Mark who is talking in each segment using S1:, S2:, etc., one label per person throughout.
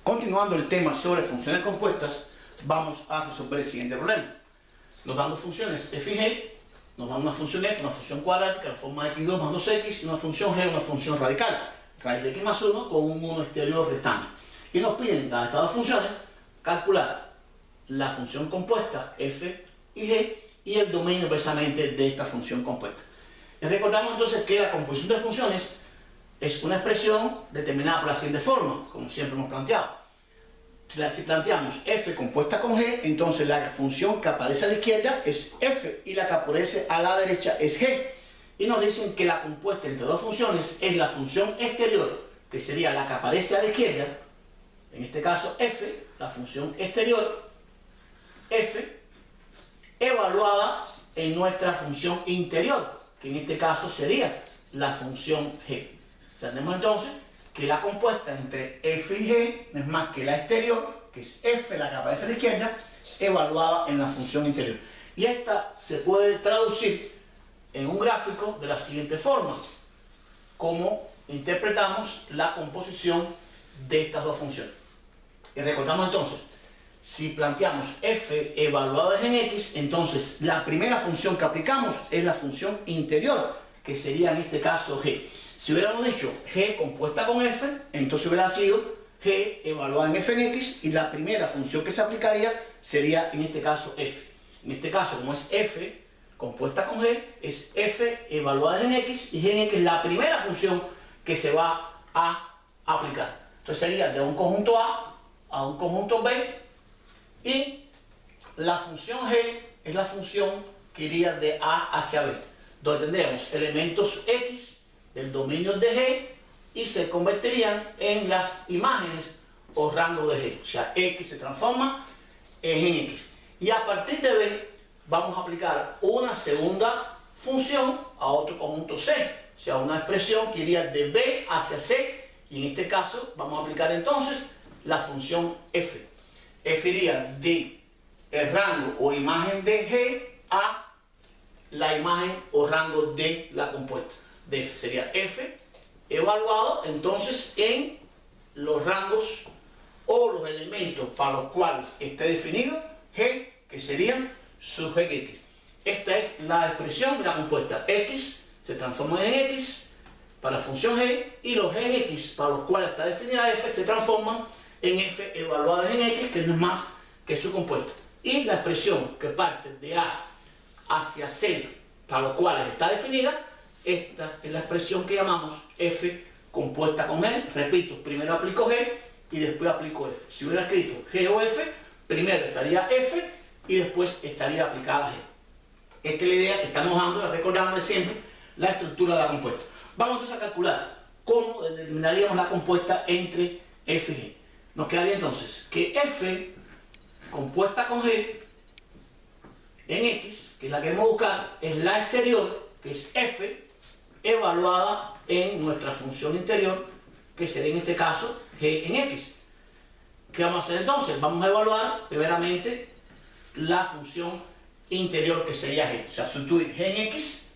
S1: Continuando el tema sobre funciones compuestas, vamos a resolver el siguiente problema. Nos dan dos funciones f y g, nos dan una función f, una función cuadrática, la forma de x2 más 2x, y una función g, una función radical, raíz de x más 1 con un 1 exterior restante. Y nos piden, dadas estas dos funciones, calcular la función compuesta f y g y el dominio precisamente de esta función compuesta. Y recordamos entonces que la composición de funciones es una expresión determinada por la siguiente forma, como siempre hemos planteado. Si planteamos f compuesta con g, entonces la función que aparece a la izquierda es f y la que aparece a la derecha es g. Y nos dicen que la compuesta entre dos funciones es la función exterior, que sería la que aparece a la izquierda, en este caso f, la función exterior, f, evaluada en nuestra función interior, que en este caso sería la función g. Tenemos entonces que la compuesta entre f y g no es más que la exterior, que es f, la que aparece a la izquierda, evaluada en la función interior. Y esta se puede traducir en un gráfico de la siguiente forma: cómo interpretamos la composición de estas dos funciones. Y recordamos entonces, si planteamos f evaluada en x, entonces la primera función que aplicamos es la función interior, que sería en este caso g. Si hubiéramos dicho g compuesta con f, entonces hubiera sido g evaluada en f en x, y la primera función que se aplicaría sería en este caso f. En este caso, como es f compuesta con g, es f evaluada en x, y g en x es la primera función que se va a aplicar. Entonces sería de un conjunto a un conjunto b, y la función g es la función que iría de a hacia b, donde tendremos elementos x del dominio de g y se convertirían en las imágenes o rangos de g. O sea, x se transforma en x. Y a partir de b vamos a aplicar una segunda función a otro conjunto c. O sea, una expresión que iría de b hacia c. Y en este caso vamos a aplicar entonces la función f. F iría de el rango o imagen de g a la imagen o rango de la compuesta. De f sería f evaluado entonces en los rangos o los elementos para los cuales esté definido g, que serían sub g x. Esta es la expresión de la compuesta. X se transforma en x para la función g, y los g en x para los cuales está definida f se transforman en f evaluada en x, que no es más que su compuesta. Y la expresión que parte de a hacia c para los cuales está definida, esta es la expresión que llamamos f compuesta con g. Repito, primero aplico g y después aplico f. Si hubiera escrito g o f, primero estaría f y después estaría aplicada g. Esta es la idea que estamos dando, recordando siempre la estructura de la compuesta. Vamos entonces a calcular cómo determinaríamos la compuesta entre f y g. Nos quedaría entonces que f compuesta con g en x, que es la que queremos buscar, es la exterior, que es f, evaluada en nuestra función interior, que sería en este caso g en x. ¿Qué vamos a hacer entonces? Vamos a evaluar primeramente la función interior, que sería g. O sea, sustituir g en x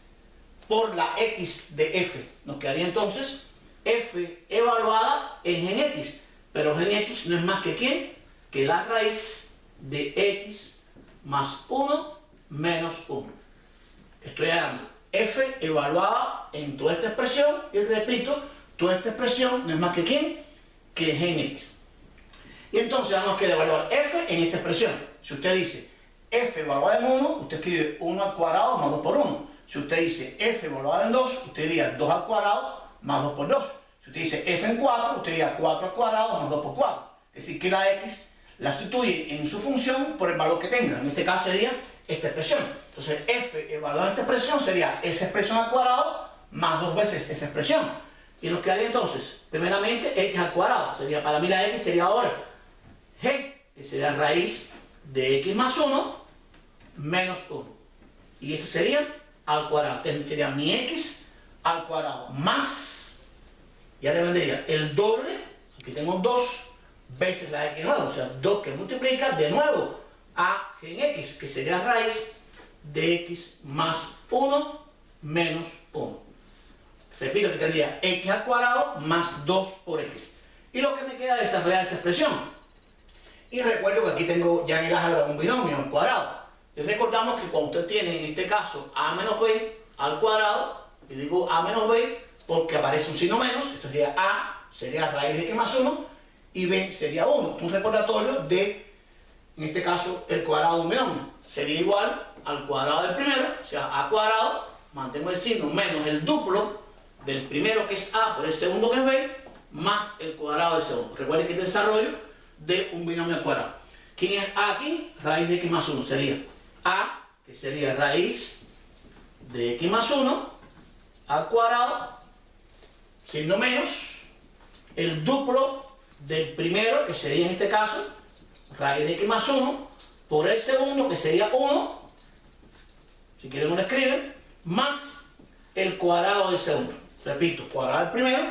S1: por la x de f. Nos quedaría entonces f evaluada en g en x. Pero g en x no es más que ¿quién? Que la raíz de x más 1 menos 1. Estoy hallando f evaluada en toda esta expresión, y repito, toda esta expresión no es más que ¿quién? Que g en x. Y entonces ahora nos queda evaluar f en esta expresión. Si usted dice f evaluada en 1, usted escribe 1 al cuadrado más 2 por 1. Si usted dice f evaluada en 2, usted diría 2 al cuadrado más 2 por 2. Si usted dice f en 4, usted diría 4 al cuadrado más 2 por 4. Es decir, que la x la sustituye en su función por el valor que tenga. En este caso sería esta expresión. Entonces, f evaluada en esta expresión sería esa expresión al cuadrado más 2 veces esa expresión. Y nos quedaría entonces, primeramente, x al cuadrado. Sería, para mí la x sería ahora g, que sería raíz de x más 1 menos 1. Y esto sería al cuadrado. Entonces, sería mi x al cuadrado más, ya le vendría el doble, aquí tengo 2 veces la x de nuevo, o sea, 2 que multiplica de nuevo a g en x, que sería raíz de x más 1 menos 1. Repito que tendría x al cuadrado más 2 por x. Y lo que me queda es desarrollar esta expresión. Y recuerdo que aquí tengo ya en el álgebra un binomio al cuadrado. Y recordamos que cuando usted tiene en este caso a menos b al cuadrado, y digo a menos b porque aparece un signo menos, esto sería a, sería raíz de x más 1, y b sería 1. Un recordatorio de, en este caso, el cuadrado de un binomio. Sería igual al cuadrado del primero, o sea, a cuadrado, mantengo el signo menos el duplo del primero que es a por el segundo que es b, más el cuadrado del segundo. Recuerden que este desarrollo de un binomio al cuadrado. ¿Quién es a aquí? Raíz de x más 1 sería a, que sería raíz de x más 1 al cuadrado, signo menos, el duplo del primero, que sería en este caso raíz de x más 1, por el segundo, que sería 1, si quieren uno escriben, más el cuadrado del segundo. Repito, cuadrado del primero,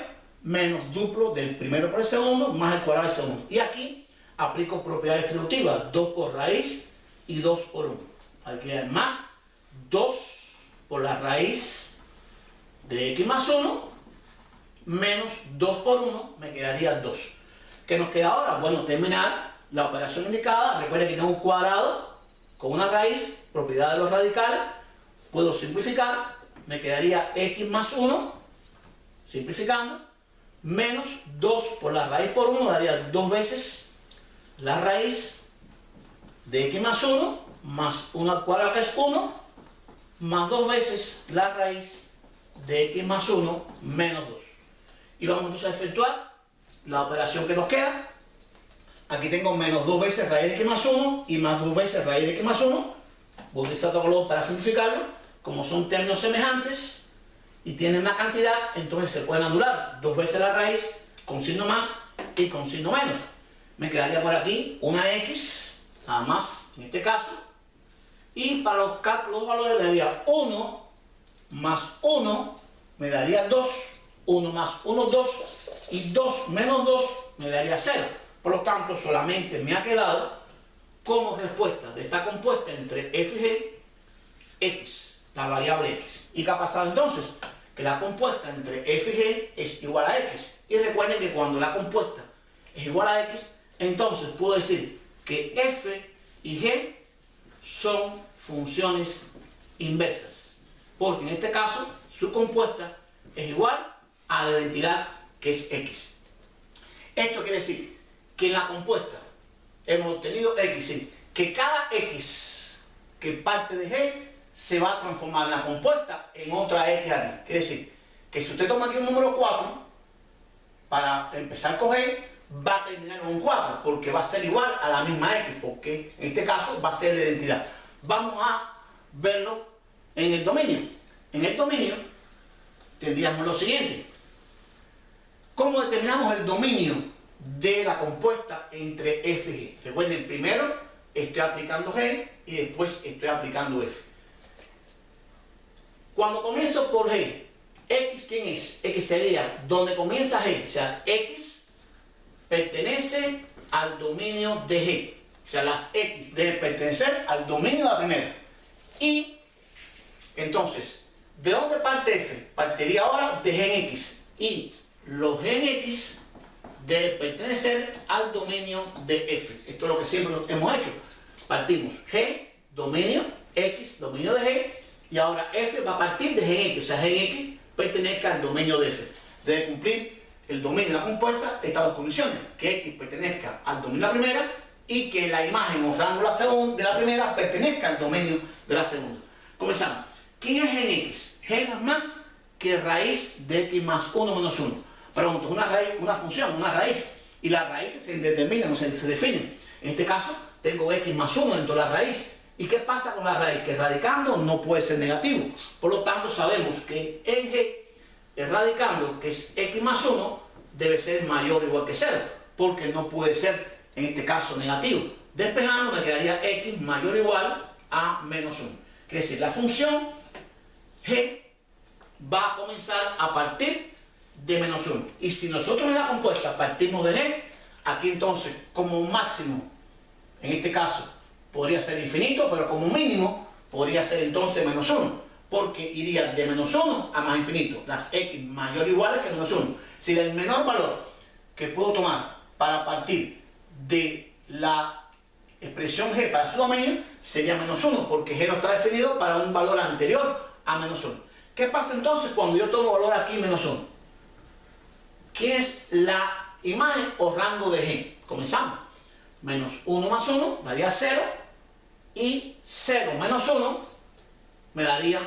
S1: menos duplo del primero por el segundo, más el cuadrado del segundo. Y aquí aplico propiedades distributivas, 2 por raíz y 2 por 1. Aquí hay más 2 por la raíz de x más 1, menos 2 por 1, me quedaría 2. ¿Qué nos queda ahora? Bueno, terminar la operación indicada. Recuerden que tengo un cuadrado con una raíz, propiedad de los radicales. Puedo simplificar, me quedaría x más 1, simplificando, menos 2 por la raíz por 1, daría 2 veces la raíz de x más 1, más 1 al cuadrado que es 1, más 2 veces la raíz de x más 1 menos 2. Y vamos entonces a efectuar la operación que nos queda. Aquí tengo menos 2 veces raíz de x más 1 y más 2 veces raíz de x más 1. Voy a utilizar todo lo para simplificarlo. Como son términos semejantes y tienen una cantidad, entonces se pueden anular 2 veces la raíz con signo más y con signo menos. Me quedaría por aquí una x, nada más en este caso. Y para los cálculos de valores me daría 1 más 1 me daría 2, 1 más 1, 2, y 2 menos 2 me daría 0. Por lo tanto, solamente me ha quedado como respuesta de esta compuesta entre f y g, x, la variable x. ¿Y qué ha pasado entonces? Que la compuesta entre f y g es igual a x. Y recuerden que cuando la compuesta es igual a x, entonces puedo decir que f y g son funciones inversas. Porque en este caso, su compuesta es igual a la identidad que es x. Esto quiere decir que en la compuesta hemos obtenido x, ¿sí? Que cada x que parte de g se va a transformar en la compuesta en otra x aquí. Quiere decir que si usted toma aquí un número 4, para empezar con g, va a terminar en un 4, porque va a ser igual a la misma x, porque en este caso va a ser la identidad. Vamos a verlo en el dominio. En el dominio tendríamos lo siguiente. ¿Cómo determinamos el dominio de la compuesta entre f y g? Recuerden, primero estoy aplicando g y después estoy aplicando f. Cuando comienzo por g, x, ¿quién es? X sería donde comienza g, o sea, x pertenece al dominio de g. O sea, las x deben pertenecer al dominio de la primera. Y, entonces, ¿de dónde parte f? Partiría ahora de g en x. Y los g en x deben pertenecer al dominio de f. Esto es lo que siempre hemos hecho. Partimos g, dominio, x, dominio de g, y ahora f va a partir de g en x. O sea, g en x pertenezca al dominio de f. Debe cumplir el dominio de la compuesta estas dos condiciones. Que x pertenezca al dominio de la primera y que la imagen o rango de la primera pertenezca al dominio de la segunda. Comenzamos. ¿Quién es g en x? G no es más que raíz de x más 1 menos 1. Pregunto, una función, una raíz. Y las raíces se determinan, o sea, se definen. En este caso, tengo x más 1 dentro de la raíz. ¿Y qué pasa con la raíz? Que radicando no puede ser negativo. Por lo tanto, sabemos que en g, el radicando, que es x más 1, debe ser mayor o igual que 0. Porque no puede ser, en este caso, negativo. Despejando me quedaría x mayor o igual a menos 1. Quiere decir, la función g va a comenzar a partir de menos 1. Y si nosotros en la compuesta partimos de g, aquí entonces como máximo, en este caso, podría ser infinito, pero como mínimo podría ser entonces menos 1. Porque iría de menos 1 a más infinito. Las x mayor o iguales que menos 1. Si el menor valor que que puedo tomar para partir de la expresión g para su dominio sería menos 1, porque g no está definido para un valor anterior a menos 1. ¿Qué pasa entonces cuando yo tomo valor aquí menos 1? ¿Qué es la imagen o rango de g? Comenzamos. Menos 1 más 1 me daría 0, y 0 menos 1 me daría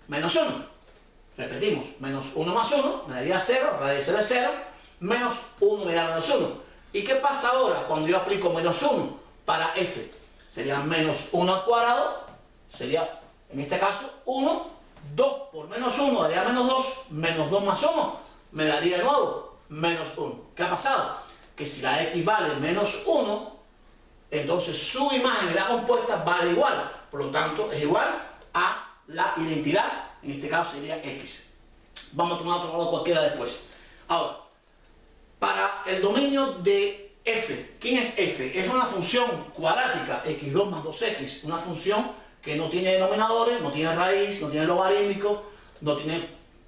S1: menos 1. Repetimos, menos 1 más 1 me daría 0, raíz de 0, menos 1 me da menos 1. ¿Y qué pasa ahora cuando yo aplico menos 1 para f? Sería menos 1 al cuadrado, sería en este caso 1, 2 por menos 1 daría menos 2, menos 2 más 1 me daría de nuevo menos 1. ¿Qué ha pasado? Que si la x vale menos 1, entonces su imagen en la compuesta vale igual, por lo tanto es igual a la identidad, en este caso sería x. Vamos a tomar otro valor cualquiera después. Ahora, para el dominio de f, ¿quién es f? Es una función cuadrática, x2 más 2x, una función que no tiene denominadores, no tiene raíz, no tiene logarítmico, no tiene,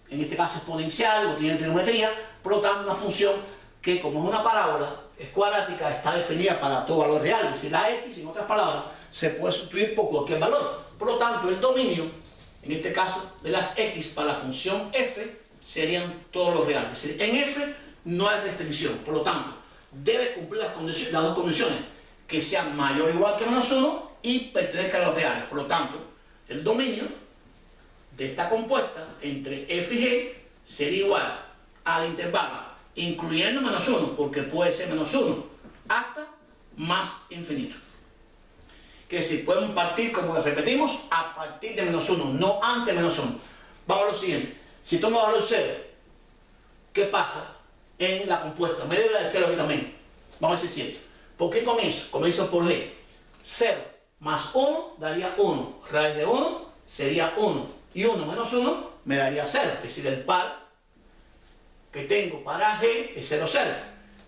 S1: en este caso, exponencial, no tiene trigonometría, por lo tanto una función que, como es una parábola, es cuadrática, está definida para todo valor real, es decir, la x, en otras palabras, se puede sustituir por cualquier valor. Por lo tanto, el dominio, en este caso, de las x para la función f, serían todos los reales. Es decir, en f no hay restricción, por lo tanto, debe cumplir las dos condiciones, que sea mayor o igual que menos 1 y pertenezca a los reales. Por lo tanto, el dominio de esta compuesta entre f y g sería igual al intervalo, incluyendo menos 1, porque puede ser menos 1, hasta más infinito. Quiere decir, podemos partir, como repetimos, a partir de menos 1, no antes de menos 1. Vamos a lo siguiente. Si tomo valor 0, ¿qué pasa en la compuesta? Me debe de 0 aquí también. Vamos a decir cierto. ¿Por qué comienzo? Comienzo por g. 0 más 1 daría 1. Raíz de 1 sería 1. Y 1 menos 1 me daría 0. Es decir, el par que tengo para g es 0, 0.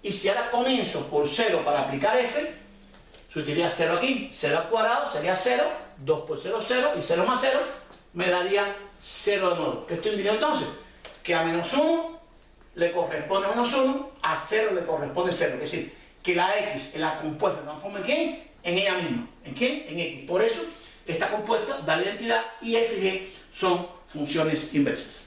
S1: Y si ahora comienzo por 0 para aplicar f, sustituiría 0 aquí, 0 al cuadrado sería 0, 2 por 0, 0, y 0 más 0 me daría 0 de nuevo. ¿Qué estoy diciendo entonces? Que a menos 1 le corresponde menos 1, a 0 le corresponde 0. Es decir, que la x en la compuesta se transforma en ¿quién? En ella misma. ¿En quién? En x. Por eso, esta compuesta da la identidad y f y g son funciones inversas.